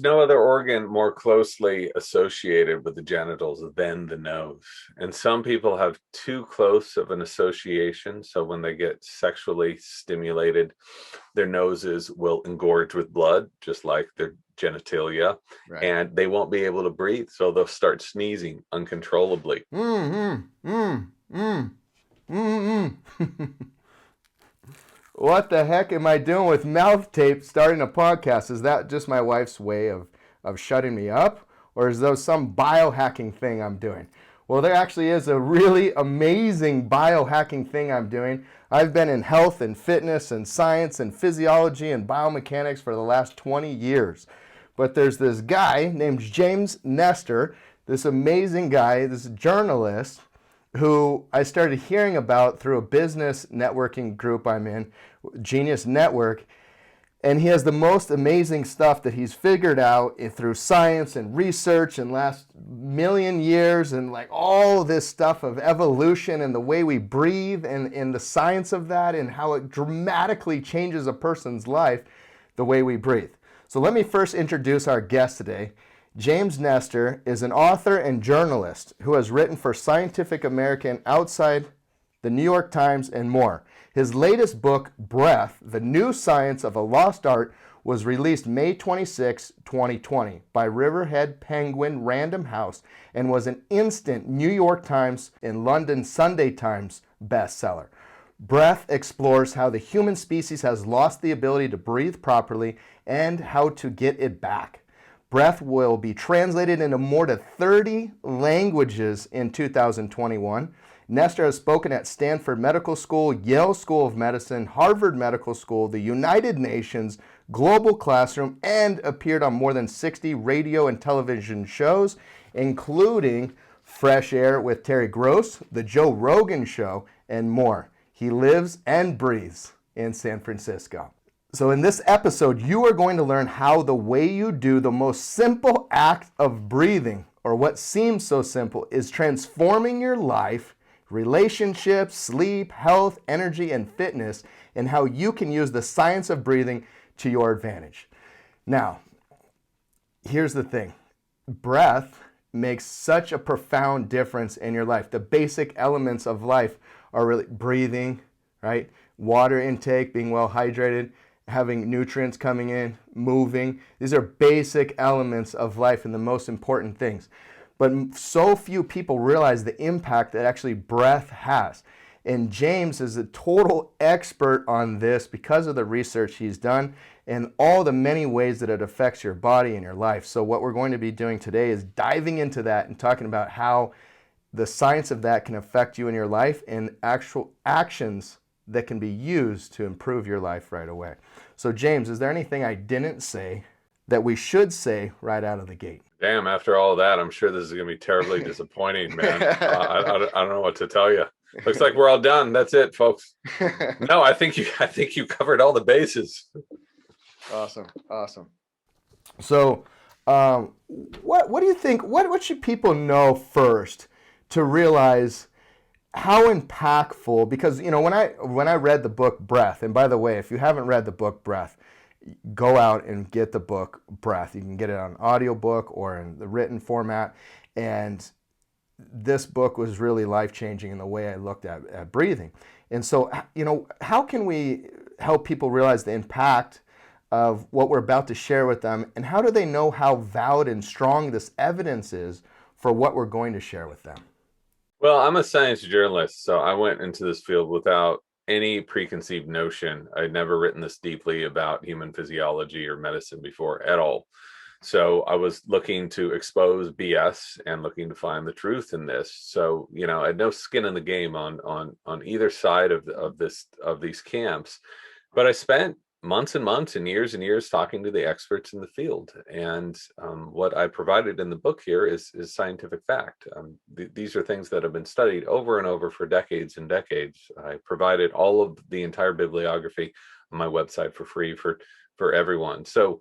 No other organ more closely associated with the genitals than the nose. And some people have too close of an association. So when they get sexually stimulated, their noses will engorge with blood, just like their genitalia, Right. and they won't be able to breathe. So they'll start sneezing uncontrollably. Mm, mm, mm, mm, mm. What the heck am I doing with mouth tape starting a podcast? Is that just my wife's way of shutting me up? Or is there some biohacking thing I'm doing? Well, there actually is a really amazing biohacking thing I'm doing. I've been in health and fitness and science and physiology and biomechanics for the last 20 years. But there's this guy named James Nestor, this amazing guy, this journalist, who I started hearing about through a business networking group I'm in, Genius Network. And he has the most amazing stuff that he's figured out through science and research and last million years and like all this stuff of evolution and the way we breathe and the science of that and how it dramatically changes a person's life, the way we breathe. So let me first introduce our guest today. James Nestor is an author and journalist who has written for Scientific American, Outside, the New York Times, and more. His latest book, Breath, The New Science of a Lost Art, was released May 26, 2020 by Riverhead Penguin Random House and was an instant New York Times and London Sunday Times bestseller. Breath explores how the human species has lost the ability to breathe properly and how to get it back. Breath will be translated into more than 30 languages in 2021. Nestor has spoken at Stanford Medical School, Yale School of Medicine, Harvard Medical School, the United Nations, Global Classroom, and appeared on more than 60 radio and television shows, including Fresh Air with Terry Gross, The Joe Rogan Show, and more. He lives and breathes in San Francisco. So in this episode, you are going to learn how the way you do the most simple act of breathing, or what seems so simple, is transforming your life, relationships, sleep, health, energy, and fitness, and how you can use the science of breathing to your advantage. Now, here's the thing. Breath makes such a profound difference in your life. The basic elements of life are really breathing, right? Water intake, being well hydrated, having nutrients coming in, moving. These are basic elements of life and the most important things. But so few people realize the impact that actually breath has. And James is a total expert on this because of the research he's done and all the many ways that it affects your body and your life. So what we're going to be doing today is diving into that and talking about how the science of that can affect you in your life and actual actions that can be used to improve your life right away. So James, is there anything I didn't say that we should say right out of the gate? Damn, after all that, I'm sure this is going to be terribly disappointing, man. I don't know what to tell you. Looks like we're all done. That's it, folks. No, I think you covered all the bases. Awesome, awesome. So, what do you think? What should people know first to realize how impactful? Because when I read the book Breath, and by the way, if you haven't read the book Breath, go out and get the book Breath. You can get it on audiobook or in the written format. And this book was really life-changing in the way I looked at breathing. And so, how can we help people realize the impact of what we're about to share with them, and how do they know how valid and strong this evidence is for what we're going to share with them? Well, I'm a science journalist, so I went into this field without any preconceived notion. I'd never written this deeply about human physiology or medicine before at all. So I was looking to expose BS and looking to find the truth in this. So, I had no skin in the game on either side of these camps. But I spent months and months and years talking to the experts in the field. And what I provided in the book here is scientific fact. These are things that have been studied over and over for decades and decades. I provided all of the entire bibliography on my website for free for everyone. So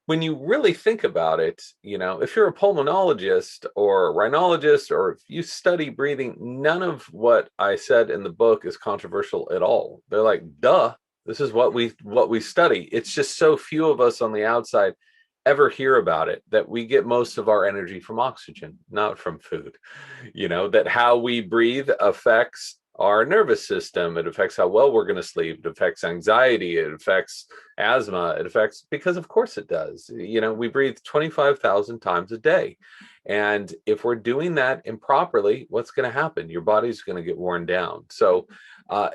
when you really think about it, if you're a pulmonologist or a rhinologist, or if you study breathing, none of what I said in the book is controversial at all. They're like, duh, this is what we study. It's just so few of us on the outside ever hear about it, that we get most of our energy from oxygen, not from food. That how we breathe affects our nervous system. It affects how well we're going to sleep. It affects anxiety. It affects asthma. It affects, because of course it does. We breathe 25,000 times a day. And if we're doing that improperly, what's going to happen? Your body's going to get worn down. So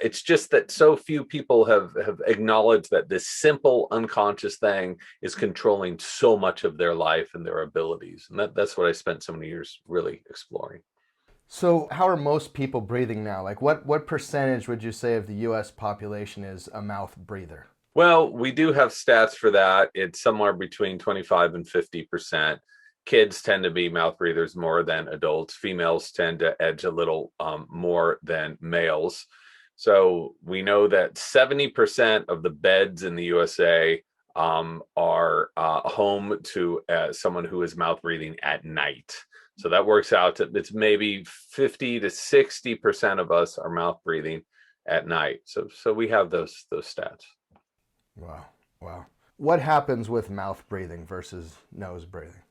it's just that so few people have acknowledged that this simple unconscious thing is controlling so much of their life and their abilities. And that's what I spent so many years really exploring. So, how are most people breathing now? Like, what percentage would you say of the U.S. population is a mouth breather? Well, we do have stats for that. It's somewhere between 25 and 50%. Kids tend to be mouth breathers more than adults. Females tend to edge a little more than males. So we know that 70% of the beds in the USA are home to someone who is mouth breathing at night. So that works out to, it's maybe 50 to 60% of us are mouth breathing at night. So we have those stats. Wow. Wow. What happens with mouth breathing versus nose breathing?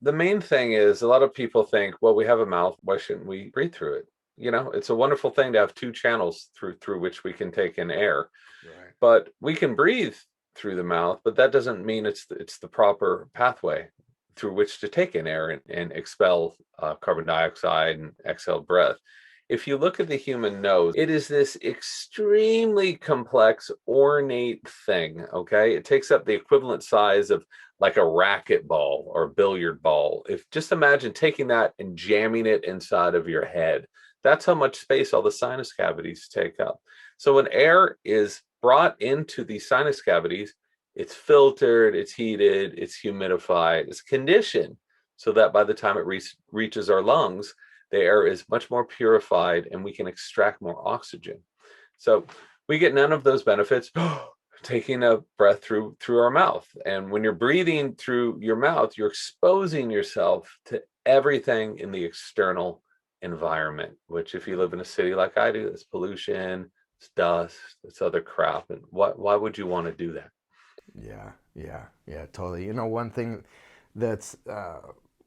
The main thing is, a lot of people think, well, we have a mouth, why shouldn't we breathe through it? It's a wonderful thing to have two channels through which we can take in air. Right. But we can breathe through the mouth, but that doesn't mean it's the proper pathway through which to take in air and expel carbon dioxide and exhale breath. If you look at the human nose, it is this extremely complex, ornate thing, okay? It takes up the equivalent size of like a racquetball or a billiard ball. If just imagine taking that and jamming it inside of your head. That's how much space all the sinus cavities take up. So when air is brought into the sinus cavities, it's filtered, it's heated, it's humidified, it's conditioned so that by the time it reaches our lungs, the air is much more purified and we can extract more oxygen. So we get none of those benefits taking a breath through our mouth. And when you're breathing through your mouth, you're exposing yourself to everything in the external environment, which if you live in a city like I do, it's pollution, it's dust, it's other crap. And why would you want to do that? Yeah, totally. One thing that's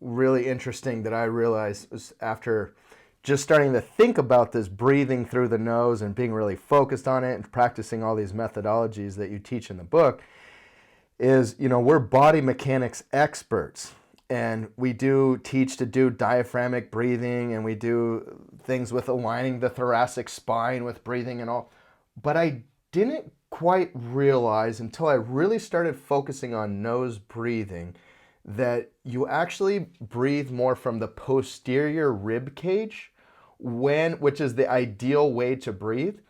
really interesting that I realized was after just starting to think about this breathing through the nose and being really focused on it and practicing all these methodologies that you teach in the book is, we're body mechanics experts. And we do teach to do diaphragmic breathing, and we do things with aligning the thoracic spine with breathing and all. But I didn't quite realize until I really started focusing on nose breathing that you actually breathe more from the posterior rib cage, which is the ideal way to breathe.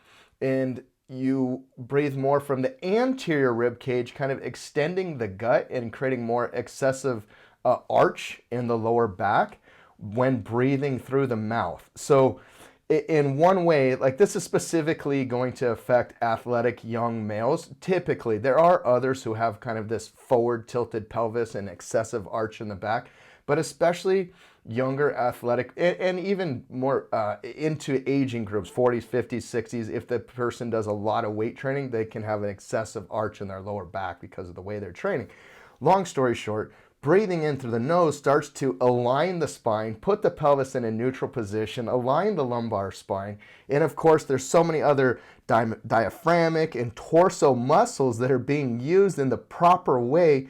And you breathe more from the anterior rib cage, kind of extending the gut and creating more excessive arch in the lower back when breathing through the mouth. So in one way, like this is specifically going to affect athletic young males. Typically, there are others who have kind of this forward tilted pelvis and excessive arch in the back, but especially younger athletic and even more into aging groups, 40s, 50s, 60s. If the person does a lot of weight training, they can have an excessive arch in their lower back because of the way they're training. Long story short, breathing in through the nose starts to align the spine, put the pelvis in a neutral position, align the lumbar spine. And of course, there's so many other diaphragmic and torso muscles that are being used in the proper way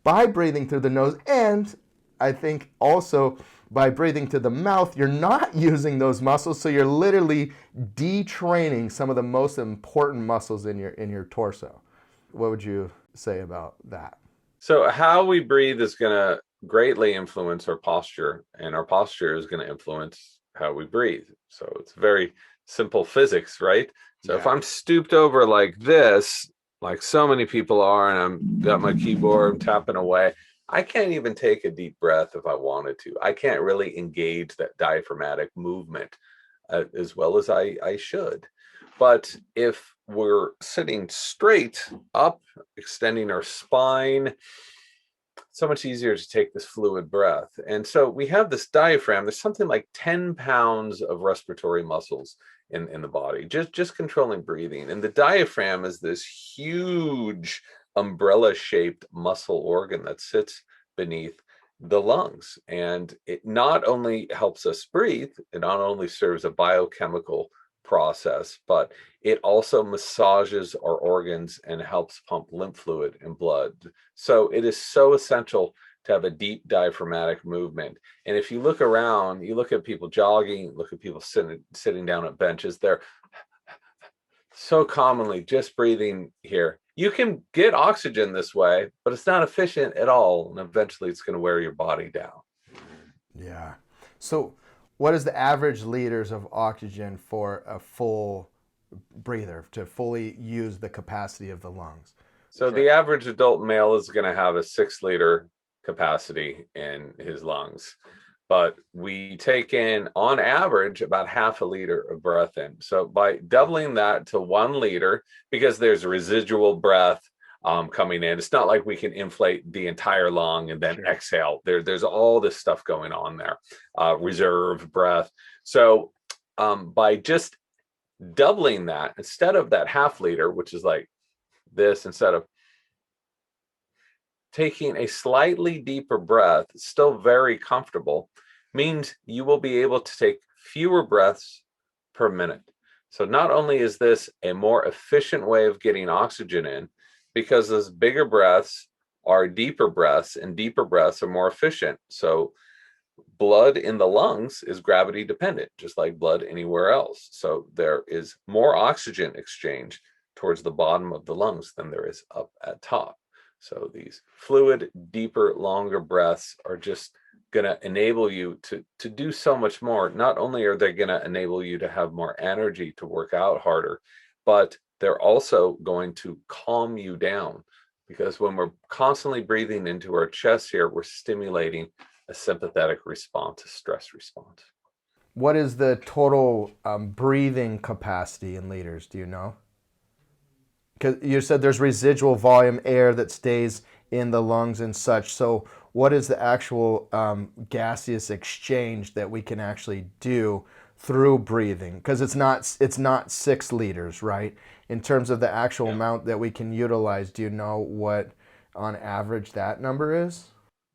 by breathing through the nose. And I think also by breathing to the mouth, you're not using those muscles. So you're literally detraining some of the most important muscles in your torso. What would you say about that? So how we breathe is going to greatly influence our posture, and our posture is going to influence how we breathe. So it's very simple physics, right? So if I'm stooped over like this, like so many people are, and I'm got my keyboard, I'm tapping away, I can't even take a deep breath if I wanted to. I can't really engage that diaphragmatic movement as well as I should. But if we're sitting straight up, extending our spine, it's so much easier to take this fluid breath. And so we have this diaphragm. There's something like 10 pounds of respiratory muscles in the body, just controlling breathing. And the diaphragm is this huge umbrella-shaped muscle organ that sits beneath the lungs. And it not only helps us breathe, it not only serves a biochemical process, but it also massages our organs and helps pump lymph fluid and blood. So it is so essential to have a deep diaphragmatic movement. And if you look around, you look at people jogging, look at people sitting down at benches, they're so commonly just breathing here. You can get oxygen this way, but it's not efficient at all. And eventually it's going to wear your body down. Yeah. So what is the average liters of oxygen for a full breather to fully use the capacity of the lungs? So the average adult male is going to have a 6-liter capacity in his lungs. But we take in, on average, about half a liter of breath in. So by doubling that to 1 liter, because there's residual breath coming in, it's not like we can inflate the entire lung and then exhale. There's all this stuff going on there, reserve breath. So by just doubling that, instead of that half liter, which is like this, instead of taking a slightly deeper breath, still very comfortable, means you will be able to take fewer breaths per minute. So not only is this a more efficient way of getting oxygen in, because those bigger breaths are deeper breaths, and deeper breaths are more efficient. So blood in the lungs is gravity dependent, just like blood anywhere else. So there is more oxygen exchange towards the bottom of the lungs than there is up at top. So these fluid, deeper, longer breaths are just going to enable you to do so much more. Not only are they going to enable you to have more energy to work out harder, but they're also going to calm you down, because when we're constantly breathing into our chest here, we're stimulating a sympathetic response, a stress response. What is the total breathing capacity in liters? Do you know? Because you said there's residual volume air that stays in the lungs and such. So what is the actual gaseous exchange that we can actually do through breathing? Because it's not 6 liters, right? In terms of the actual amount that we can utilize, do you know what on average that number is?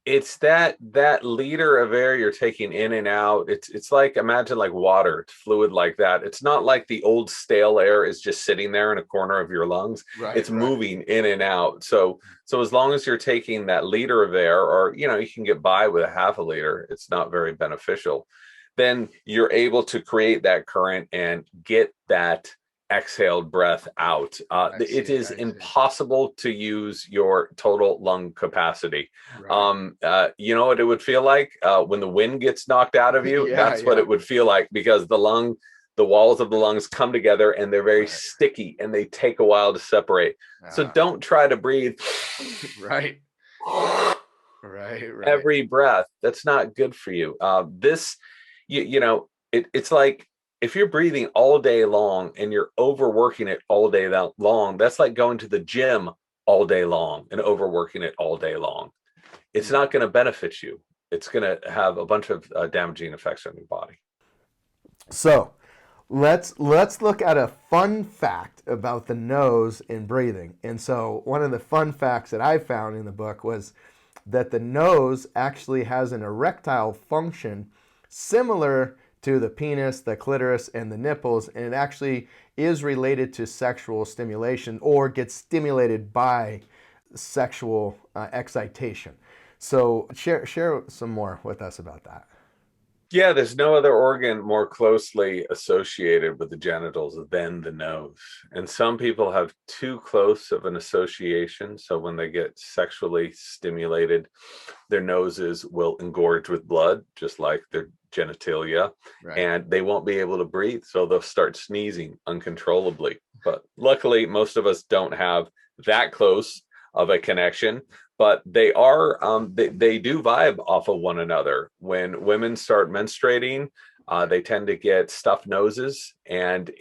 It's that liter of air you're taking in and out. It's like, imagine like water, it's fluid like that. It's not like the old stale air is just sitting there in a corner of your lungs. It's moving in and out. So as long as you're taking that liter of air, or you can get by with a half a liter, it's not very beneficial. Then you're able to create that current and get that exhaled breath out. It is impossible to use your total lung capacity. You know what it would feel like when the wind gets knocked out of you? That's what it would feel like, because the walls of the lungs come together and they're very sticky and they take a while to separate. So don't try to breathe every breath. That's not good for you. It's like, if you're breathing all day long and you're overworking it all day long, that's like going to the gym all day long and overworking it all day long. It's not going to benefit you. It's going to have a bunch of damaging effects on your body. So let's look at a fun fact about the nose in breathing. And so one of the fun facts that I found in the book was that the nose actually has an erectile function similar to the penis, the clitoris, and the nipples, and it actually is related to sexual stimulation, or gets stimulated by sexual excitation. So share some more with us about that. Yeah, there's no other organ more closely associated with the genitals than the nose. And some people have too close of an association. So when they get sexually stimulated, their noses will engorge with blood, just like their genitalia, and they won't be able to breathe. So they'll start sneezing uncontrollably. But luckily, most of us don't have that close of a connection. But they are, they do vibe off of one another. When women start menstruating, they tend to get stuffed noses, and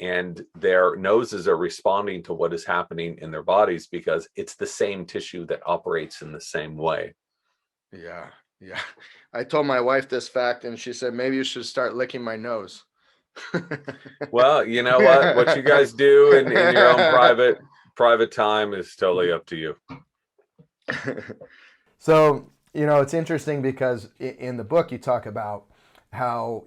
their noses are responding to what is happening in their bodies, because it's the same tissue that operates in the same way. Yeah. I told my wife this fact, and she said, maybe you should start licking my nose. Well, you know what you guys do in your own private Private time is totally up to you. So, it's interesting because in the book you talk about how,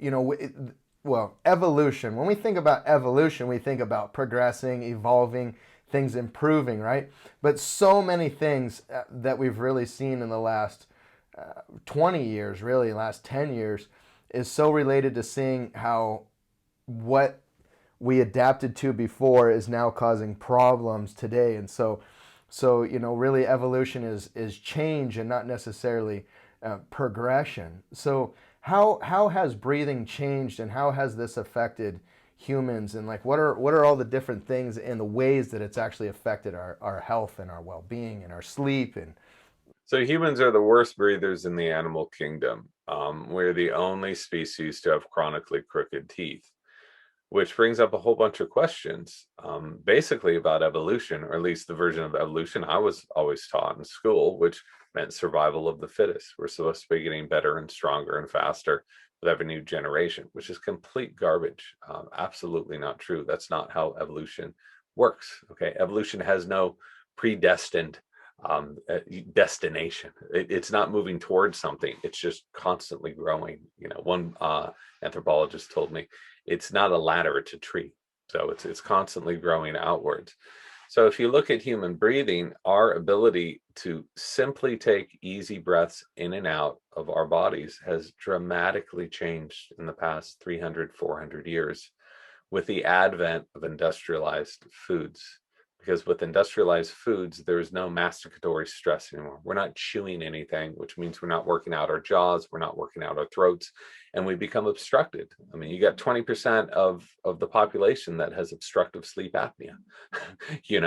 well, evolution. When we think about evolution, we think about progressing, evolving, things improving, right? But so many things that we've really seen in the last 20 years, really, last 10 years, is so related to seeing how what we adapted to before is now causing problems today. And so really evolution is change and not necessarily progression. So how has breathing changed, and how has this affected humans, and like what are all the different things and the ways that it's actually affected our health and our well-being and our sleep? And So humans are the worst breathers in the animal kingdom. We're the only species to have chronically crooked teeth, which brings up a whole bunch of questions, basically about evolution, or at least the version of evolution I was always taught in school, which meant survival of the fittest. We're supposed to be getting better and stronger and faster with every new generation, which is complete garbage. Absolutely not true. That's not how evolution works. Okay, evolution has no predestined destination. It's not moving towards something. It's just constantly growing. One anthropologist told me it's not a ladder, it's a tree. So it's constantly growing outwards. So if you look at human breathing, our ability to simply take easy breaths in and out of our bodies has dramatically changed in the past 300, 400 years with the advent of industrialized foods. Because with industrialized foods, there's no masticatory stress anymore. We're not chewing anything, which means we're not working out our jaws, we're not working out our throats, and we become obstructed. I mean, you got 20% of the population that has obstructive sleep apnea. You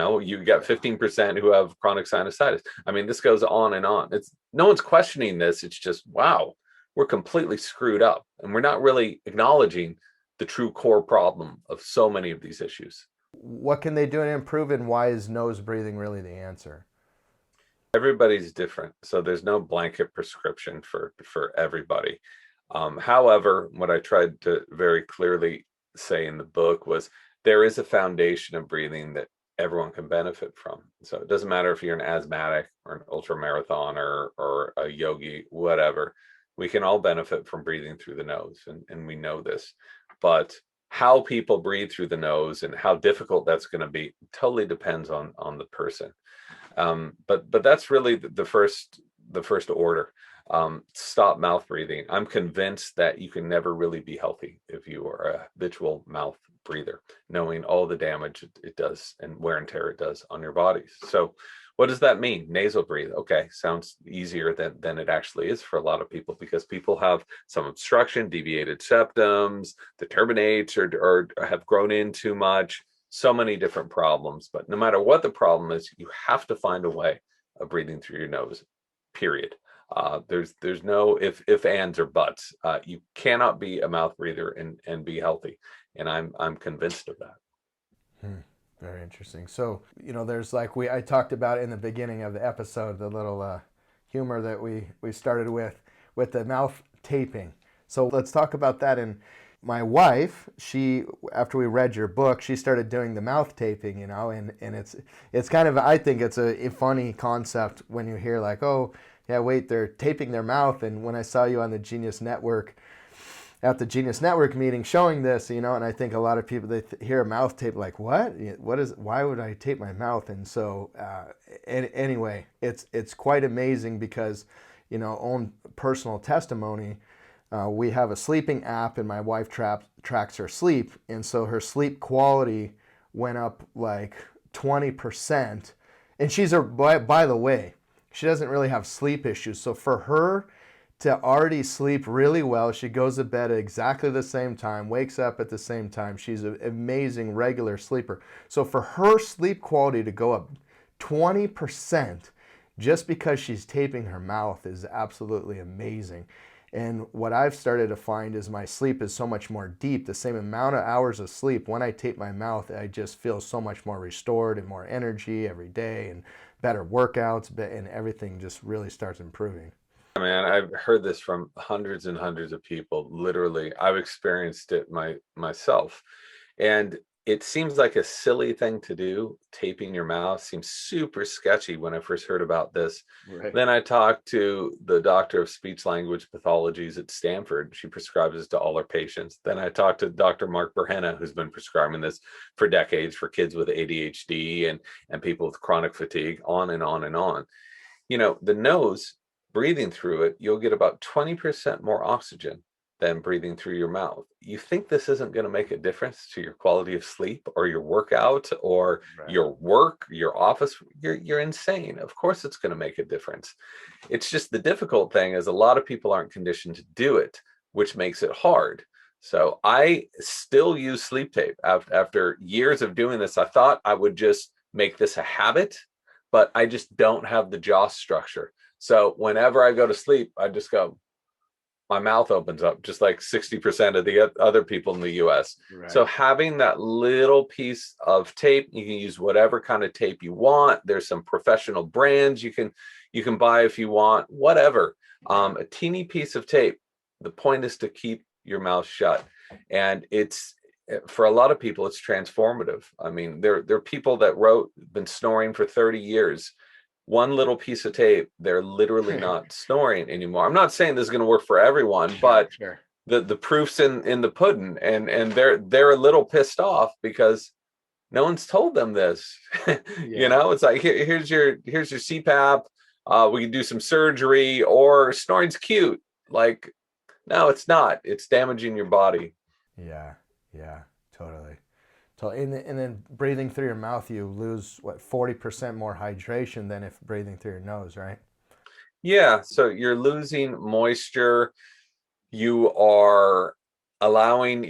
got 15% who have chronic sinusitis. I mean, this goes on and on. It's no one's questioning this. It's just, wow, we're completely screwed up. And we're not really acknowledging the true core problem of so many of these issues. what can they do to improve, and why is nose breathing really the answer? Everybody's different, so there's no blanket prescription for everybody. However, what I tried to very clearly say in the book was there is a foundation of breathing that everyone can benefit from. So it doesn't matter if you're an asthmatic or an ultra marathoner or a yogi, whatever. We can all benefit from breathing through the nose, and we know this. But how people breathe through the nose and how difficult that's going to be totally depends on the person. But that's really the first order. Stop mouth breathing. I'm convinced that you can never really be healthy if you are a habitual mouth breather, knowing all the damage it does and wear and tear it does on your bodies. So what does that mean? Nasal breathe. Okay, sounds easier than it actually is for a lot of people, because people have some obstruction, deviated septums, the turbinates or have grown in too much, so many different problems. But no matter what the problem is, you have to find a way of breathing through your nose, period. There's no if ands or buts. You cannot be a mouth breather and be healthy, and I'm convinced of that. Very interesting. So, there's like I talked about in the beginning of the episode, the little humor that we started with the mouth taping. So let's talk about that. And my wife, she, after we read your book, she started doing the mouth taping, and it's kind of, I think it's a funny concept when you hear like, oh, yeah, wait, they're taping their mouth. And when I saw you on the Genius Network, at the Genius Network meeting showing this, and I think a lot of people, they hear a mouth tape like, why would I tape my mouth? And so anyway, it's quite amazing because, own personal testimony, we have a sleeping app, and my wife tracks her sleep. And so her sleep quality went up like 20%. And she's by the way, she doesn't really have sleep issues. So for her to already sleep really well, she goes to bed at exactly the same time, wakes up at the same time. She's an amazing regular sleeper. So for her sleep quality to go up 20% just because she's taping her mouth is absolutely amazing. And what I've started to find is my sleep is so much more deep. The same amount of hours of sleep, when I tape my mouth, I just feel so much more restored and more energy every day, and better workouts, and everything just really starts improving. Man, I've heard this from hundreds and hundreds of people. Literally, I've experienced it myself. And it seems like a silly thing to do. Taping your mouth seems super sketchy when I first heard about this. Right. Then I talked to the doctor of speech language pathologies at Stanford. She prescribes this to all her patients. Then I talked to Dr. Mark Berhenna, who's been prescribing this for decades for kids with ADHD and people with chronic fatigue, on and on and on. The nose, breathing through it, you'll get about 20% more oxygen than breathing through your mouth. You think this isn't going to make a difference to your quality of sleep or your workout or Right. your work, your office? You're insane. Of course it's going to make a difference. It's just the difficult thing is a lot of people aren't conditioned to do it, which makes it hard. So I still use sleep tape. After years of doing this, I thought I would just make this a habit, but I just don't have the jaw structure. So whenever I go to sleep, I just go, my mouth opens up, just like 60% of the other people in the US. Right. So having that little piece of tape, you can use whatever kind of tape you want. There's some professional brands you can buy if you want, whatever. Right. A teeny piece of tape. The point is to keep your mouth shut. And it's, for a lot of people, it's transformative. I mean, there are people that been snoring for 30 years. One little piece of tape, they're literally not snoring anymore. I'm not saying this is going to work for everyone, Sure. but Sure. the proof's in the pudding, and they're a little pissed off because no one's told them this. Yeah. It's like, here's your CPAP. We can do some surgery, or snoring's cute. Like, no, it's not. It's damaging your body. Yeah. Yeah. Totally. So, and then breathing through your mouth, you lose what, 40% more hydration than if breathing through your nose, right? Yeah, so you're losing moisture. You are allowing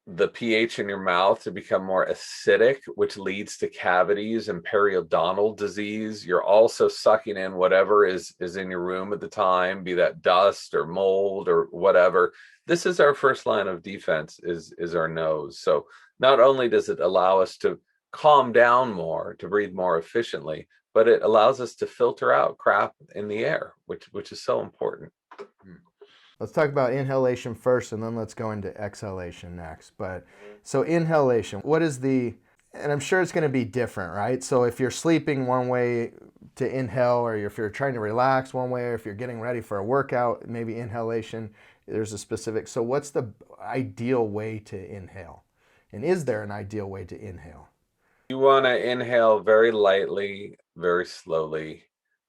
the pH in your mouth to become more acidic, which leads to cavities and periodontal disease. You're also sucking in whatever is in your room at the time, be that dust or mold or whatever. This is our first line of defense, is our nose. So not only does it allow us to calm down more, to breathe more efficiently, but it allows us to filter out crap in the air, which is so important. Let's talk about inhalation first, and then let's go into exhalation next. But so inhalation, what is and I'm sure it's going to be different, right? So if you're sleeping one way to inhale, or if you're trying to relax one way, or if you're getting ready for a workout, maybe inhalation, there's a specific. So what's the ideal way to inhale? And is there an ideal way to inhale? You want to inhale very lightly, very slowly,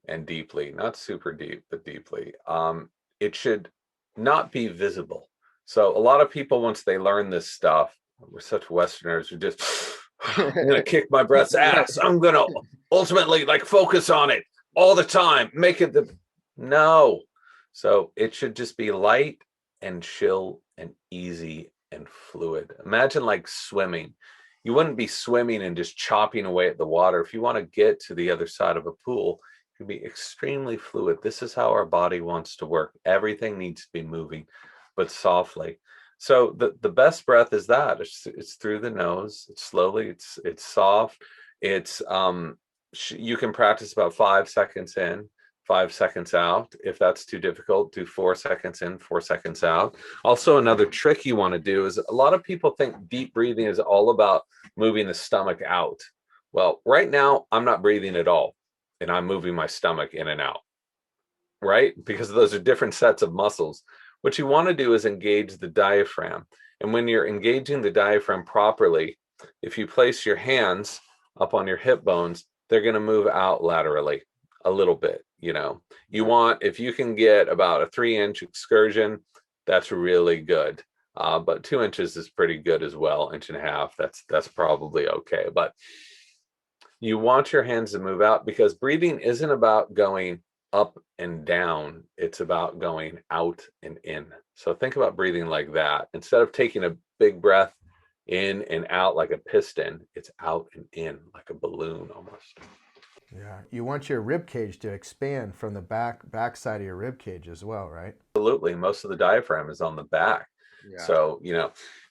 and deeply. Not super deep, but deeply. It should not be visible. So a lot of people, once they learn this stuff, we're such Westerners who just, I'm gonna kick my breath's Right. ass. I'm gonna ultimately like focus on it all the time. Make it no. So it should just be light and chill and easy and fluid. Imagine like swimming. You wouldn't be swimming and just chopping away at the water. If you want to get to the other side of a pool, it can be extremely fluid. This is how our body wants to work. Everything needs to be moving, but softly. So the best breath is that it's through the nose. It's slowly. It's soft. It's you can practice about 5 seconds in, 5 seconds out. If that's too difficult, do 4 seconds in, 4 seconds out. Also, another trick you want to do is, a lot of people think deep breathing is all about moving the stomach out. Well, right now, I'm not breathing at all, and I'm moving my stomach in and out, right? Because those are different sets of muscles. What you want to do is engage the diaphragm. And when you're engaging the diaphragm properly, if you place your hands up on your hip bones, they're going to move out laterally a little bit. If you can get about a 3-inch excursion, that's really good. But 2 inches is pretty good as well. Inch and a half, that's probably okay. But you want your hands to move out, because breathing isn't about going up and down. It's about going out and in. So think about breathing like that. Instead of taking a big breath in and out like a piston, it's out and in like a balloon almost. Yeah. You want your rib cage to expand from the back side of your rib cage as well, right? Absolutely. Most of the diaphragm is on the back. Yeah. So,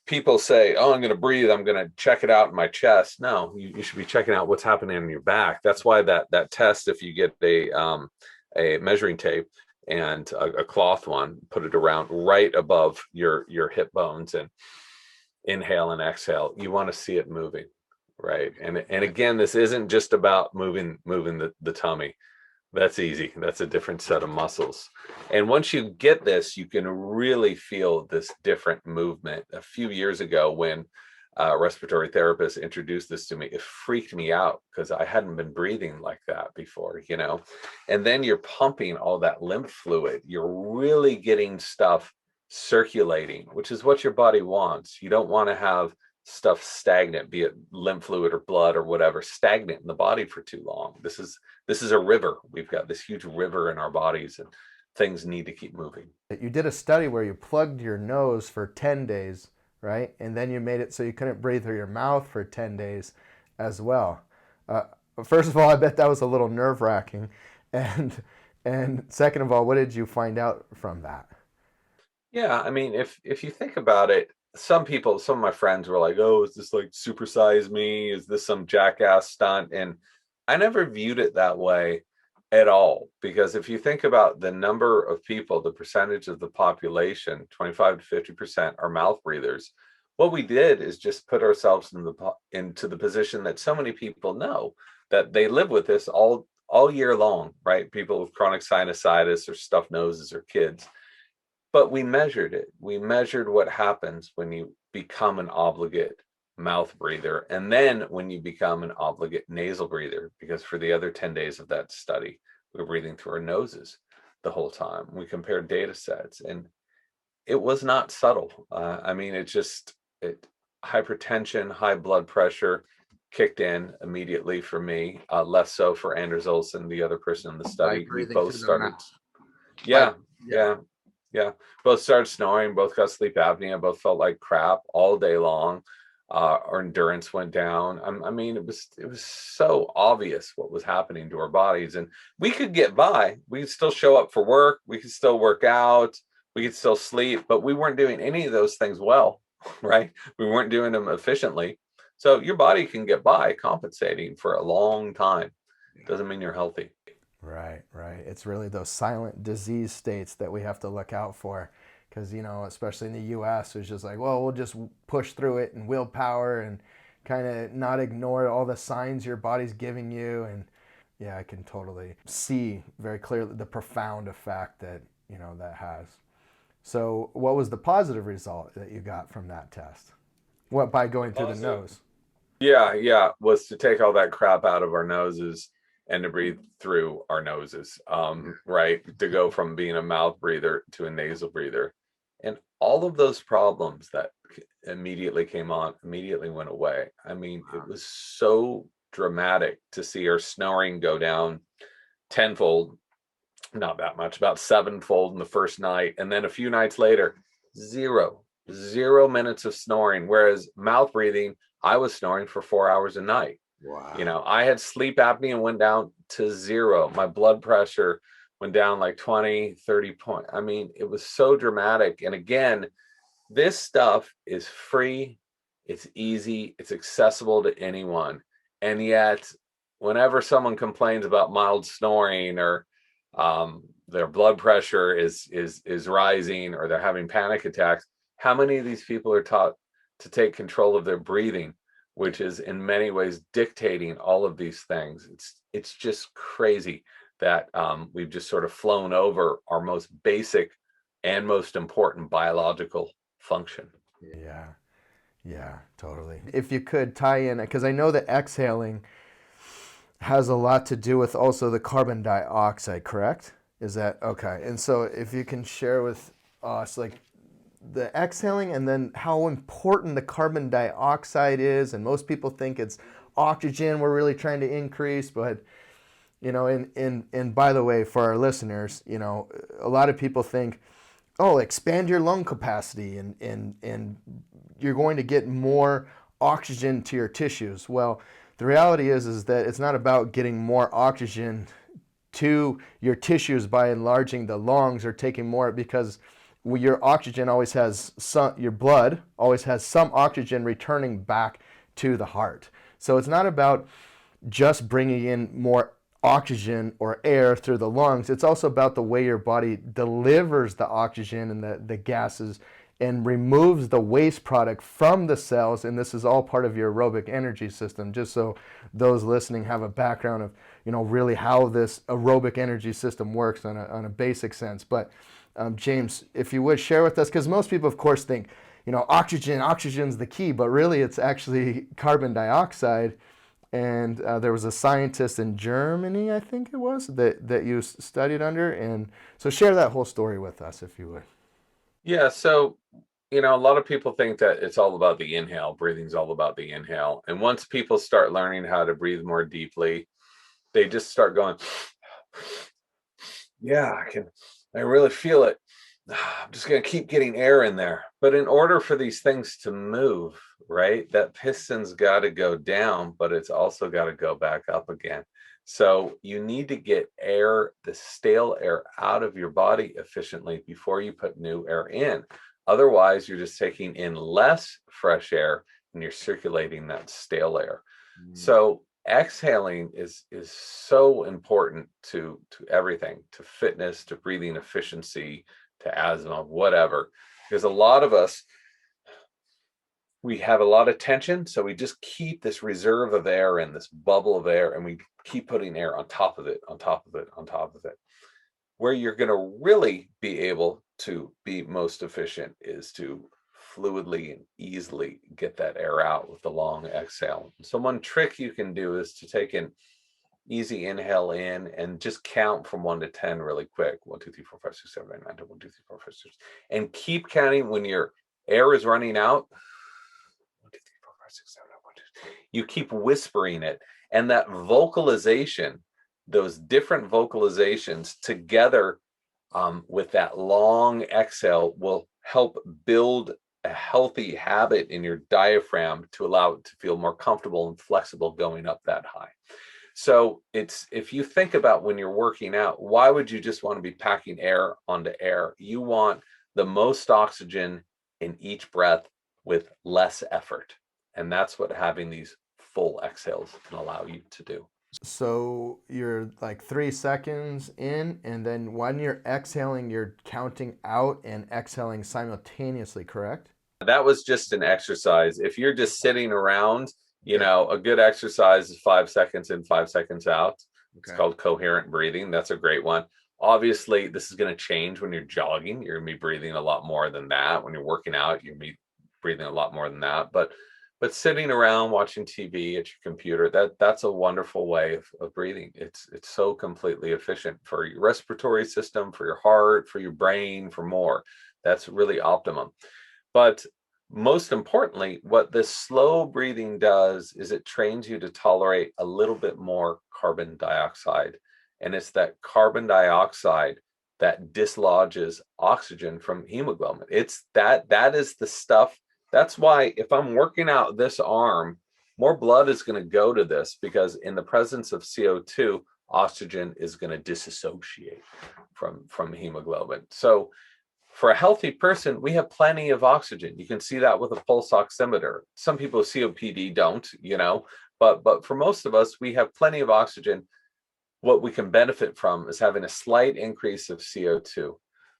people say, oh, I'm going to breathe, I'm going to check it out in my chest. No, you should be checking out what's happening in your back. That's why that test, if you get a measuring tape and a cloth one, put it around right above your hip bones, and inhale and exhale, you want to see it moving, right? And again, this isn't just about moving the tummy. That's easy. That's a different set of muscles. And once you get this, you can really feel this different movement. A few years ago, when a respiratory therapist introduced this to me, it freaked me out because I hadn't been breathing like that before, you know? And then you're pumping all that lymph fluid. You're really getting stuff circulating, which is what your body wants. You don't want to have stuff stagnant, be it lymph fluid or blood or whatever, stagnant in the body for too long. This is a river. We've got this huge river in our bodies, and things need to keep moving. You did a study where you plugged your nose for 10 days, right? And then you made it so you couldn't breathe through your mouth for 10 days as well. Uh, First of all, I bet that was a little nerve-wracking. And second of all, what did you find out from that? Yeah, I mean, if you think about it, some people, some of my friends were like, "Oh, is this like supersize me? Is this some jackass stunt?" And I never viewed it that way at all, because if you think about the number of people, the percentage of the population, 25 to 50% are mouth breathers. What we did is just put ourselves into the position that so many people know that they live with this all year long, right? People with chronic sinusitis or stuffed noses or kids. But we measured it. We measured what happens when you become an obligate mouth breather, and then when you become an obligate nasal breather, because for the other 10 days of that study, we were breathing through our noses the whole time. We compared data sets, and it was not subtle. I mean, hypertension, high blood pressure kicked in immediately for me, less so for Anders Olsen, the other person in the By study. We breathing both through the started, mouth. yeah, Yeah. yeah. Yeah, both started snoring, both got sleep apnea, both felt like crap all day long. Our endurance went down. I mean, it was so obvious what was happening to our bodies, and we could get by. We could still show up for work. We could still work out. We could still sleep, but we weren't doing any of those things well, right? We weren't doing them efficiently. So your body can get by compensating for a long time. Doesn't mean you're healthy. Right, right. It's really those silent disease states that we have to look out for. Because, especially in the US, it's just like, well, we'll just push through it and willpower and kind of not ignore all the signs your body's giving you. And yeah, I can totally see very clearly the profound effect that, that has. So, what was the positive result that you got from that test? What, by going through the Positive. nose? Yeah, was to take all that crap out of our noses and to breathe through our noses, right? To go from being a mouth breather to a nasal breather. And all of those problems that immediately came on immediately went away. I mean, it was so dramatic to see our snoring go down tenfold, not that much, about sevenfold in the first night. And then a few nights later, zero minutes of snoring. Whereas mouth breathing, I was snoring for 4 hours a night. Wow. I had sleep apnea and went down to zero. My blood pressure went down like 20, 30 points. I mean, it was so dramatic. And again, this stuff is free, it's easy, it's accessible to anyone. And yet, whenever someone complains about mild snoring or their blood pressure is rising or they're having panic attacks, how many of these people are taught to take control of their breathing, which is in many ways dictating all of these things? It's just crazy that we've just sort of flown over our most basic and most important biological function. Yeah. Yeah, totally. If you could tie in, because I know that exhaling has a lot to do with also the carbon dioxide, correct? Is that okay? And so if you can share with us, like the exhaling and then how important the carbon dioxide is, and most people think it's oxygen we're really trying to increase, but and by the way, for our listeners, a lot of people think, oh, expand your lung capacity and you're going to get more oxygen to your tissues. Well, the reality is that it's not about getting more oxygen to your tissues by enlarging the lungs or taking more, because your oxygen always has some, your blood always has some oxygen returning back to the heart. So it's not about just bringing in more oxygen or air through the lungs. It's also about the way your body delivers the oxygen and the gases and removes the waste product from the cells. And this is all part of your aerobic energy system, just so those listening have a background of, really how this aerobic energy system works on a basic sense. But James, if you would share with us, because most people, of course, think, oxygen's the key, but really it's actually carbon dioxide. And there was a scientist in Germany, I think it was, that you studied under. And so share that whole story with us, if you would. Yeah. So, a lot of people think that it's all about the inhale. Breathing's all about the inhale. And once people start learning how to breathe more deeply, they just start going, yeah, I really feel it. I'm just going to keep getting air in there. But in order for these things to move, right, that piston's got to go down, but it's also got to go back up again. So you need to get air, the stale air, out of your body efficiently before you put new air in. Otherwise, you're just taking in less fresh air and you're circulating that stale air. So exhaling is so important to everything, to fitness, to breathing efficiency, to asthma, whatever. Because a lot of us, we have a lot of tension, so we just keep this reserve of air and this bubble of air, and we keep putting air on top of it, on top of it, on top of it. Where you're going to really be able to be most efficient is to fluidly and easily get that air out with the long exhale. So one trick you can do is to take an easy inhale in and just count from 1 to 10 really quick. 1, 2, 3, 4, 5, 6, 7, 8, 9, 10, 1, 2, 3, 4, 5, 6. And keep counting when your air is running out. 1, 2, 3, 4, 5, 6, 7, 8, 1, 2. You keep whispering it. And that vocalization, those different vocalizations together with that long exhale will help build a healthy habit in your diaphragm to allow it to feel more comfortable and flexible going up that high. So if you think about when you're working out, why would you just want to be packing air onto air? You want the most oxygen in each breath with less effort. And that's what having these full exhales can allow you to do. So you're like 3 seconds in, and then when you're exhaling, you're counting out and exhaling simultaneously, correct? That was just an exercise. If you're just sitting around, a good exercise is 5 seconds in, 5 seconds out. It's called coherent breathing. That's a great one. Obviously, this is going to change when you're jogging. You're going to be breathing a lot more than that. When you're working out, you're going to be breathing a lot more than that. But sitting around watching TV at your computer, that's a wonderful way of breathing. It's so completely efficient for your respiratory system, for your heart, for your brain, for more. That's really optimum. But most importantly, what this slow breathing does is it trains you to tolerate a little bit more carbon dioxide. And it's that carbon dioxide that dislodges oxygen from hemoglobin. It's that is the stuff. That's why if I'm working out this arm, more blood is going to go to this, because in the presence of CO2, oxygen is going to disassociate from hemoglobin. So for a healthy person, we have plenty of oxygen. You can see that with a pulse oximeter. Some people with COPD don't, but for most of us, we have plenty of oxygen. What we can benefit from is having a slight increase of CO2,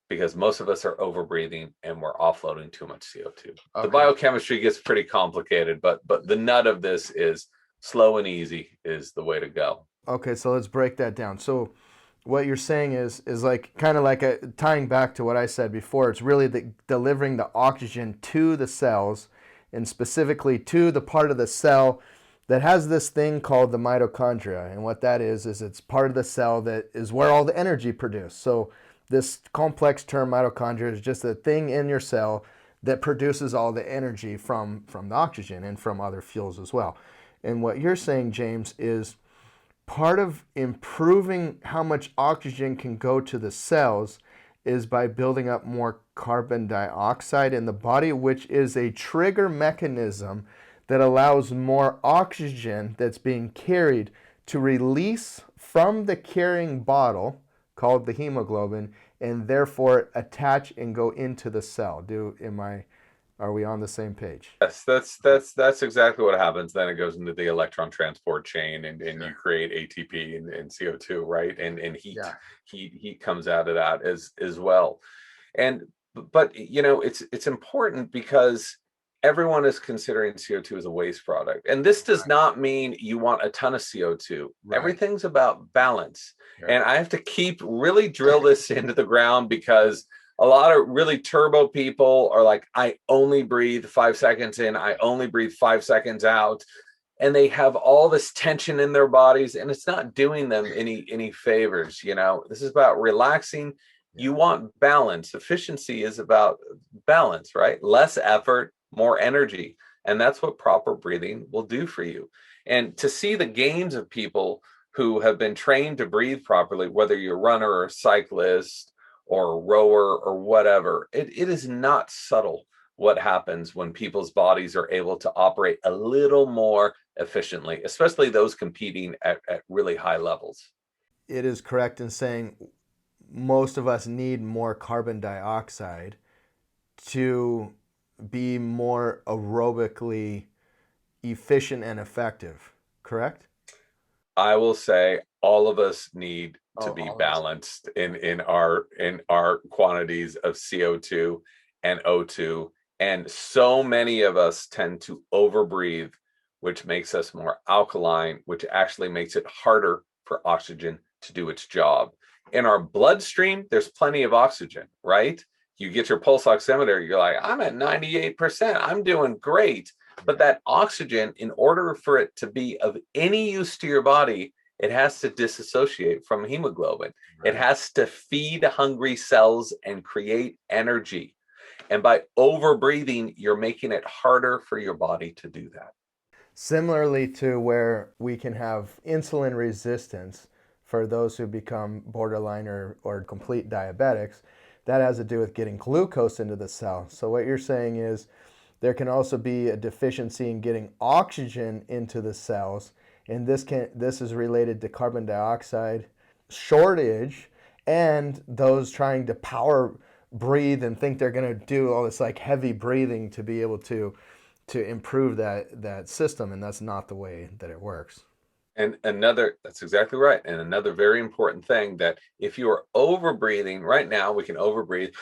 because most of us are overbreathing and we're offloading too much CO2. Okay. The biochemistry gets pretty complicated, but the nut of this is slow and easy is the way to go. Okay, so let's break that down. So what you're saying is like kind of like tying back to what I said before. It's really delivering the oxygen to the cells, and specifically to the part of the cell that has this thing called the mitochondria. And what that is it's part of the cell that is where all the energy produced. So this complex term mitochondria is just a thing in your cell that produces all the energy from the oxygen and from other fuels as well. And what you're saying, James, is part of improving how much oxygen can go to the cells is by building up more carbon dioxide in the body, which is a trigger mechanism that allows more oxygen that's being carried to release from the carrying bottle called the hemoglobin, and therefore attach and go into the cell. Are we on the same page? Yes, that's exactly what happens. Then it goes into the electron transport chain, and you create ATP and CO2, right? And heat comes out of that as well. And but it's important because everyone is considering CO2 as a waste product. And this does not mean you want a ton of CO2. Right. Everything's about balance. Right. And I have to keep really drill this into the ground because a lot of really turbo people are like, I only breathe 5 seconds in, I only breathe 5 seconds out. And they have all this tension in their bodies, and it's not doing them any favors. This is about relaxing. Yeah. You want balance. Efficiency is about balance, right? Less effort, more energy. And that's what proper breathing will do for you. And to see the gains of people who have been trained to breathe properly, whether you're a runner or a cyclist or a rower or whatever, it is not subtle what happens when people's bodies are able to operate a little more efficiently, especially those competing at really high levels. It is correct in saying most of us need more carbon dioxide to be more aerobically efficient and effective, correct? I will say all of us need to Oh, be all of us. balanced in our quantities of CO2 and O2. And so many of us tend to overbreathe, which makes us more alkaline, which actually makes it harder for oxygen to do its job. In our bloodstream, there's plenty of oxygen, right? You get your pulse oximeter, you're like, I'm at 98%, I'm doing great. But Yeah. that oxygen, in order for it to be of any use to your body, it has to disassociate from hemoglobin. It Right. has to feed hungry cells and create energy. And by over breathing, you're making it harder for your body to do that. Similarly to where we can have insulin resistance for those who become borderline or complete diabetics, that has to do with getting glucose into the cell. So what you're saying is there can also be a deficiency in getting oxygen into the cells, and this is related to carbon dioxide shortage and those trying to power breathe and think they're going to do all this like heavy breathing to be able to improve that system, and that's not the way that it works. And that's exactly right. And another very important thing that if you are over breathing, right now we can overbreathe.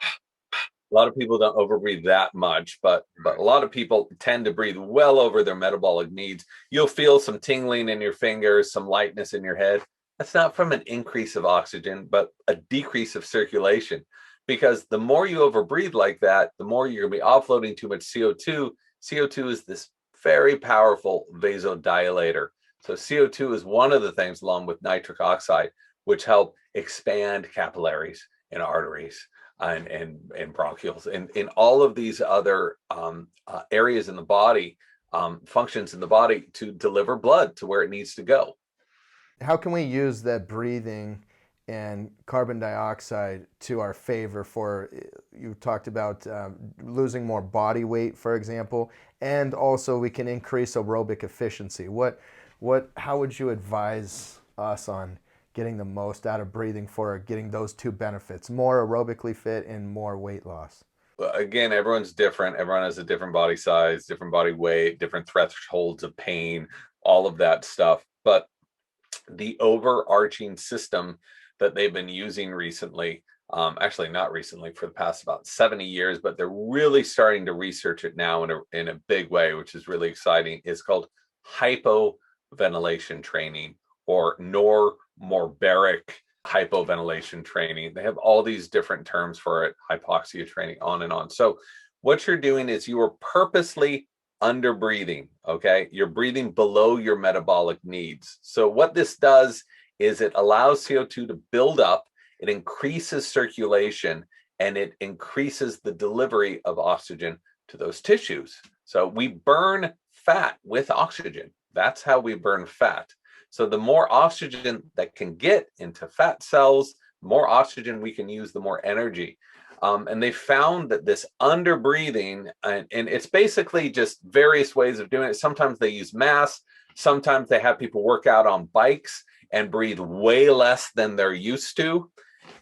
A lot of people don't overbreathe that much, but a lot of people tend to breathe well over their metabolic needs. You'll feel some tingling in your fingers, some lightness in your head. That's not from an increase of oxygen, but a decrease of circulation. Because the more you overbreathe like that, the more you're going to be offloading too much CO2. CO2 is this very powerful vasodilator. So CO2 is one of the things, along with nitric oxide, which help expand capillaries and arteries and bronchioles and in all of these other areas in the body, functions in the body to deliver blood to where it needs to go. How can we use that breathing and carbon dioxide to our favor for, you talked about losing more body weight, for example, and also we can increase aerobic efficiency. How would you advise us on getting the most out of breathing for getting those two benefits, more aerobically fit and more weight loss? Again, everyone's different. Everyone has a different body size, different body weight, different thresholds of pain, all of that stuff. But the overarching system that they've been using recently, actually not recently, for the past about 70 years, but they're really starting to research it now in a big way, which is really exciting, is called hypoventilation training or normorbaric hypoventilation training. They have all these different terms for it, hypoxia training, on and on. So what you're doing is you are purposely under breathing. Okay, you're breathing below your metabolic needs. So what this does is it allows CO2 to build up, it increases circulation, and it increases the delivery of oxygen to those tissues. So we burn fat with oxygen. That's how we burn fat. So the more oxygen that can get into fat cells, the more oxygen we can use, the more energy. And they found that this under breathing, and it's basically just various ways of doing it. Sometimes they use masks. Sometimes they have people work out on bikes and breathe way less than they're used to.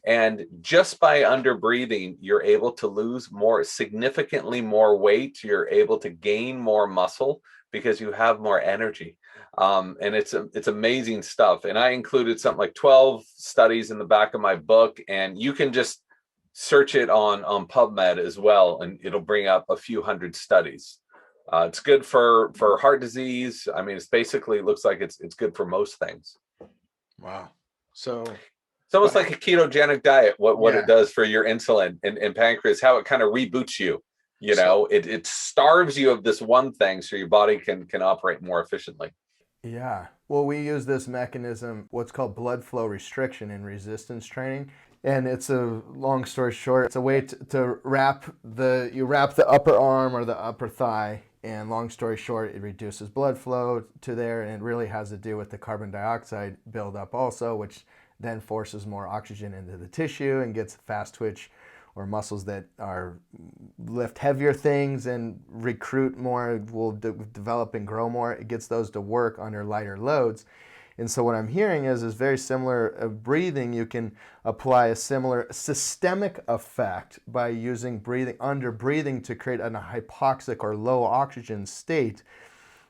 And just by under breathing, you're able to lose significantly more weight. You're able to gain more muscle because you have more energy. And it's amazing stuff. And I included something like 12 studies in the back of my book, and you can just search it on PubMed as well, and it'll bring up a few hundred studies. It's good for heart disease. I mean, it's basically looks like it's good for most things. Wow. So it's almost like a ketogenic diet. What Yeah. it does for your insulin and pancreas, how it kind of reboots you. You know, it starves you of this one thing so your body can operate more efficiently. Yeah. Well, we use this mechanism, what's called blood flow restriction in resistance training. And it's a long story short, it's a way to wrap the upper arm or the upper thigh. And long story short, it reduces blood flow to there. And it really has to do with the carbon dioxide buildup also, which then forces more oxygen into the tissue and gets fast twitch or muscles that are lift heavier things and recruit more, will develop and grow more. It gets those to work under lighter loads. And so what I'm hearing is very similar breathing. You can apply a similar systemic effect by using under breathing to create a hypoxic or low oxygen state.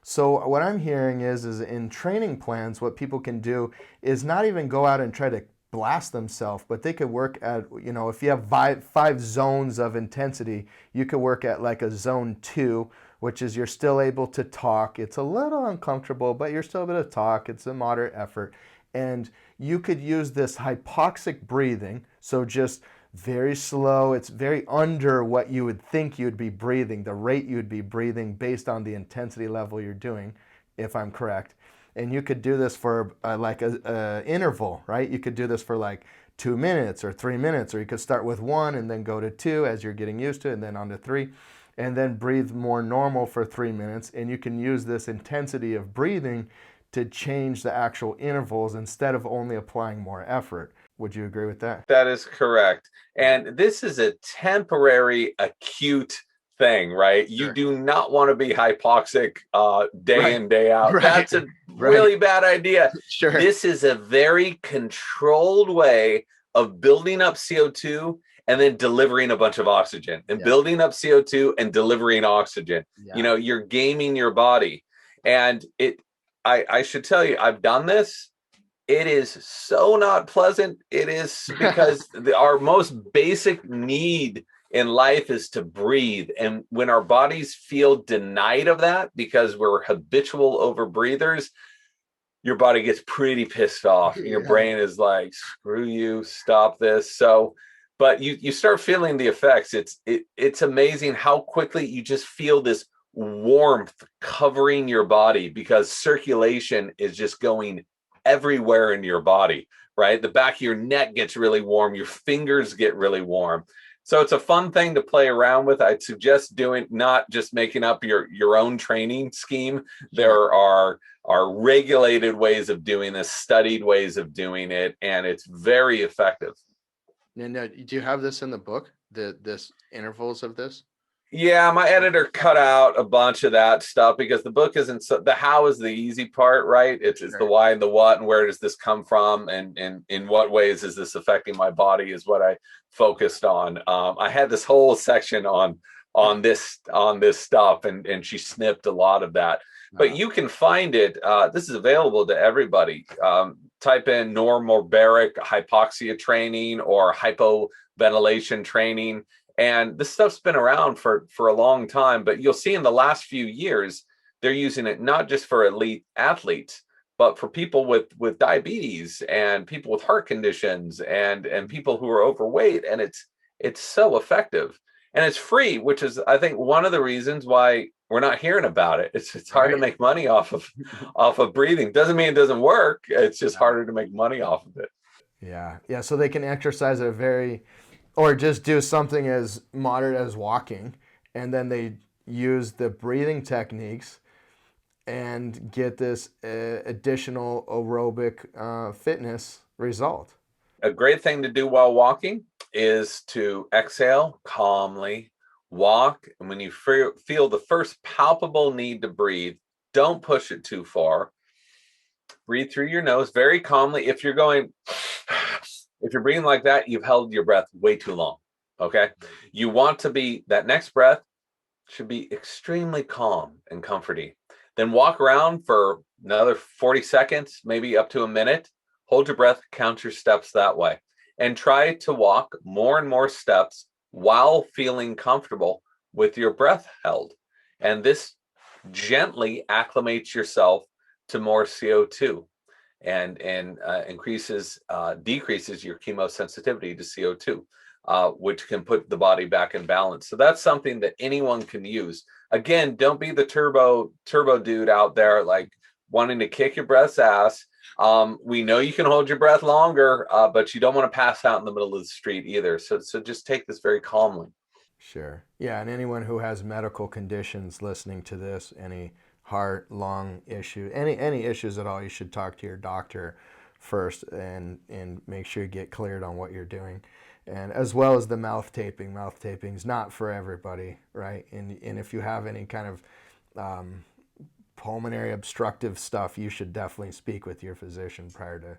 So what I'm hearing is in training plans, what people can do is not even go out and try to blast themselves, but they could work at, if you have five zones of intensity, you could work at like a zone 2, which is you're still able to talk. It's a little uncomfortable, but you're still able to talk. It's a moderate effort. And you could use this hypoxic breathing, so just very slow. It's very under what you would think you'd be breathing, the rate you'd be breathing based on the intensity level you're doing, if I'm correct. And you could do this for like a interval, right? You could do this for like 2 minutes or 3 minutes, or you could start with 1 and then go to 2 as you're getting used to it, and then on to 3, and then breathe more normal for 3 minutes. And you can use this intensity of breathing to change the actual intervals instead of only applying more effort. Would you agree with that? That is correct. And this is a temporary acute thing, right? Sure. You do not want to be hypoxic day in, day out. Right. That's a really bad idea. Sure. This is a very controlled way of building up CO2 and then delivering a bunch of oxygen, and building up CO2 and delivering oxygen. Yeah. You're gaming your body. And I should tell you, I've done this. It is so not pleasant. It is because our most basic need in life is to breathe. And when our bodies feel denied of that because we're habitual overbreathers, your body gets pretty pissed off. Yeah. Your brain is like, screw you, stop this. So, but you start feeling the effects. It's amazing how quickly you just feel this warmth covering your body because circulation is just going everywhere in your body, right? The back of your neck gets really warm. Your fingers get really warm. So it's a fun thing to play around with. I'd suggest doing, not just making up your own training scheme. There are regulated ways of doing this, studied ways of doing it, and it's very effective. And do you have this in the book, this intervals of this? Yeah, my editor cut out a bunch of that stuff because the book isn't the how is the easy part, right? It's the why and the what and where does this come from and in what ways is this affecting my body is what I focused on. I had this whole section on this stuff and she snipped a lot of that. But you can find it. This is available to everybody. Type in normobaric hypoxia training or hypoventilation training. And this stuff's been around for a long time, but you'll see in the last few years, they're using it not just for elite athletes, but for people with diabetes and people with heart conditions and people who are overweight. And it's so effective and it's free, which is, I think, one of the reasons why we're not hearing about it. It's hard to make money off of breathing. Doesn't mean it doesn't work. It's just harder to make money off of it. Yeah. Yeah. So they can exercise or just do something as moderate as walking, and then they use the breathing techniques and get this additional aerobic fitness result. A great thing to do while walking is to exhale calmly, walk, and when you feel the first palpable need to breathe, don't push it too far. Breathe through your nose very calmly. If you're breathing like that, you've held your breath way too long, okay? You want to be, that next breath should be extremely calm and comforting. Then walk around for another 40 seconds, maybe up to a minute. Hold your breath, count your steps that way. and try to walk more and more steps while feeling comfortable with your breath held. And this gently acclimates yourself to more CO2 and decreases your chemosensitivity to CO2, which can put the body back in balance. So that's something that anyone can use. Again, don't be the turbo dude out there like wanting to kick your breath's ass. We know you can hold your breath longer, but you don't want to pass out in the middle of the street either. So just take this very calmly. Sure. Yeah, and anyone who has medical conditions listening to this, any heart, lung issue, any issues at all, you should talk to your doctor first and make sure you get cleared on what you're doing. And as well as the mouth taping. Mouth taping is not for everybody, right? And if you have any kind of pulmonary obstructive stuff, you should definitely speak with your physician prior to.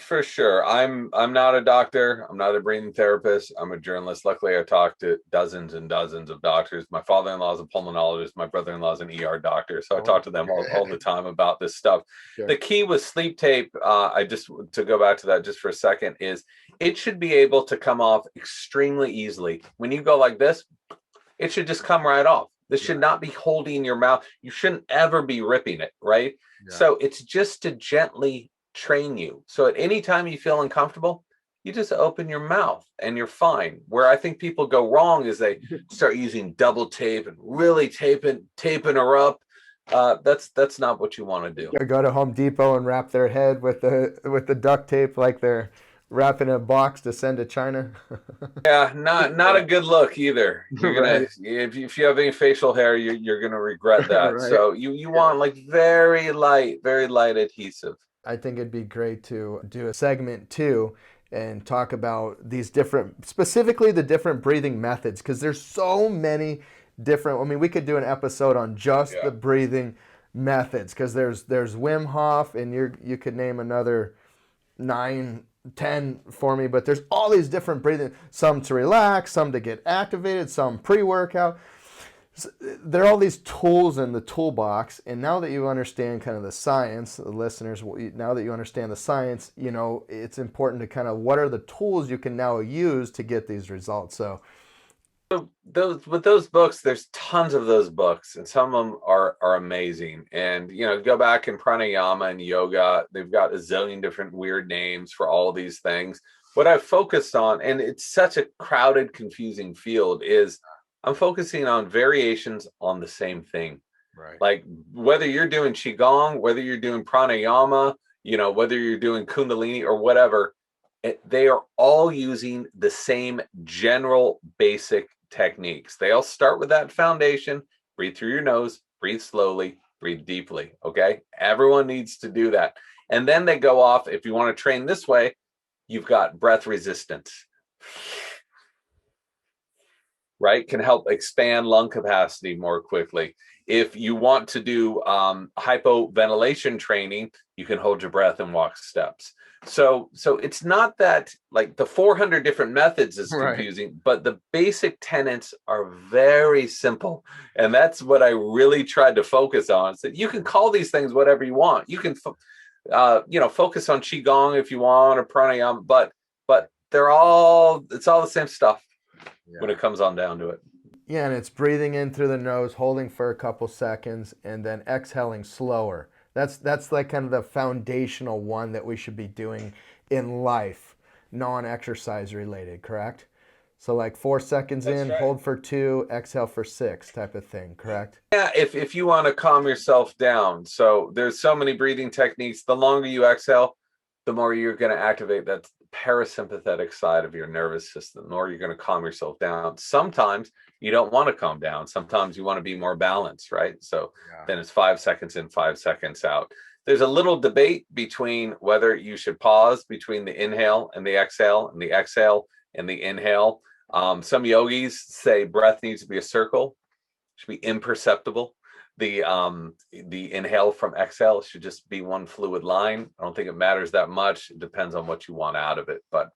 For sure. I'm not a doctor. I'm not a breathing therapist. I'm a journalist. Luckily, I talked to dozens and dozens of doctors. My father-in-law is a pulmonologist. My brother-in-law is an ER doctor. So I talk to them all the time about this stuff. Sure. The key with sleep tape, to go back to that just for a second, is it should be able to come off extremely easily. When you go like this, it should just come right off. This should not be holding your mouth. You shouldn't ever be ripping it, right? Yeah. So it's just to gently train you. So at any time you feel uncomfortable, you just open your mouth and you're fine. Where I think people go wrong is they start using double tape and really taping her up. That's not what you want to do. Or go to Home Depot and wrap their head with the duct tape like they're wrapping a box to send to China. Yeah, not a good look either. You're gonna right. If you have any facial hair, you're gonna regret that. Right. So you want like very light adhesive. I think it'd be great to do a segment 2 and talk about these specifically the different breathing methods, because there's so many different. I mean, we could do an episode on just the breathing methods, because there's Wim Hof, and you could name another 9, 10 for me, but there's all these different breathing, some to relax, some to get activated, some pre-workout. There are all these tools in the toolbox, and now that you understand kind of the science, the listeners, now that you understand the science, it's important to kind of, what are the tools you can now use to get these results? So those books, there's tons of those books, and some of them are amazing. And go back in pranayama and yoga, they've got a zillion different weird names for all these things. What I've focused on, and it's such a crowded, confusing field, is I'm focusing on variations on the same thing. Right. Like whether you're doing qigong, whether you're doing pranayama, whether you're doing kundalini or whatever, they are all using the same general basic techniques. They all start with that foundation. Breathe through your nose, breathe slowly, breathe deeply. Okay. Everyone needs to do that. And then they go off. If you want to train this way, you've got breath resistance. Right, can help expand lung capacity more quickly. If you want to do hypoventilation training, you can hold your breath and walk steps. So it's not that like the 400 different methods is confusing, right, but the basic tenets are very simple. And that's what I really tried to focus on. So you can call these things whatever you want. You can, focus on qigong if you want, or pranayama, but it's all the same stuff. Yeah. When it comes on down to it. Yeah, and it's breathing in through the nose, holding for a couple seconds, and then exhaling slower. That's like kind of the foundational one that we should be doing in life, non-exercise related, correct? So like 4 seconds in, right, hold for 2, exhale for 6 type of thing, correct? Yeah, if you want to calm yourself down. So there's so many breathing techniques. The longer you exhale, the more you're going to activate that parasympathetic side of your nervous system, the more you're going to calm yourself down. Sometimes you don't want to calm down. Sometimes you want to be more balanced, right? So then it's 5 seconds in, 5 seconds out. There's a little debate between whether you should pause between the inhale and the exhale, and the exhale and the inhale. Some yogis say breath needs to be a circle, should be imperceptible. The inhale from exhale should just be one fluid line. I don't think it matters that much. It depends on what you want out of it. But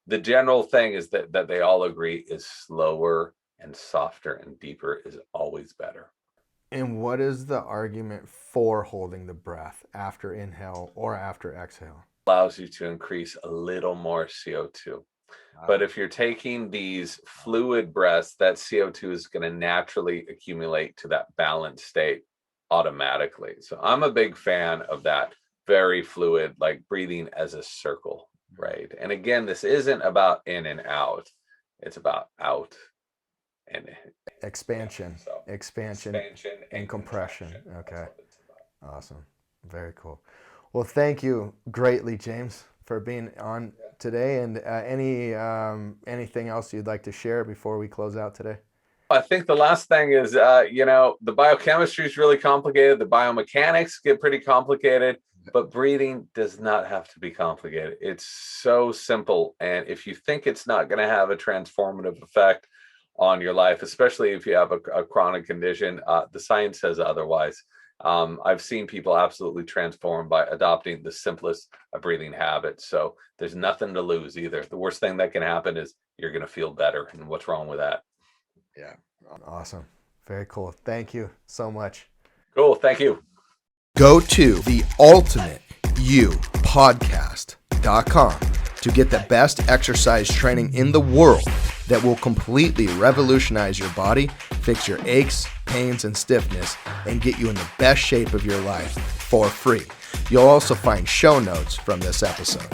the general thing is that they all agree is slower and softer and deeper is always better. And what is the argument for holding the breath after inhale or after exhale? Allows you to increase a little more CO2. But if you're taking these fluid breaths, that CO2 is going to naturally accumulate to that balanced state automatically. So I'm a big fan of that very fluid, like breathing as a circle, right? And again, this isn't about in and out. It's about out and expansion, yeah, so expansion, and compression. Okay. Awesome. Very cool. Well, thank you greatly, James, for being on today. And anything else you'd like to share before we close out today? I think the last thing is, the biochemistry is really complicated. The biomechanics get pretty complicated, but breathing does not have to be complicated. It's so simple. And if you think it's not going to have a transformative effect on your life, especially if you have a chronic condition, the science says otherwise. I've seen people absolutely transform by adopting the simplest of breathing habits. So there's nothing to lose either. The worst thing that can happen is you're going to feel better. And what's wrong with that? Yeah. Awesome. Very cool. Thank you so much. Cool. Thank you. Go to theultimateyoupodcast.com to get the best exercise training in the world that will completely revolutionize your body, fix your aches, pains, and stiffness, and get you in the best shape of your life for free. You'll also find show notes from this episode.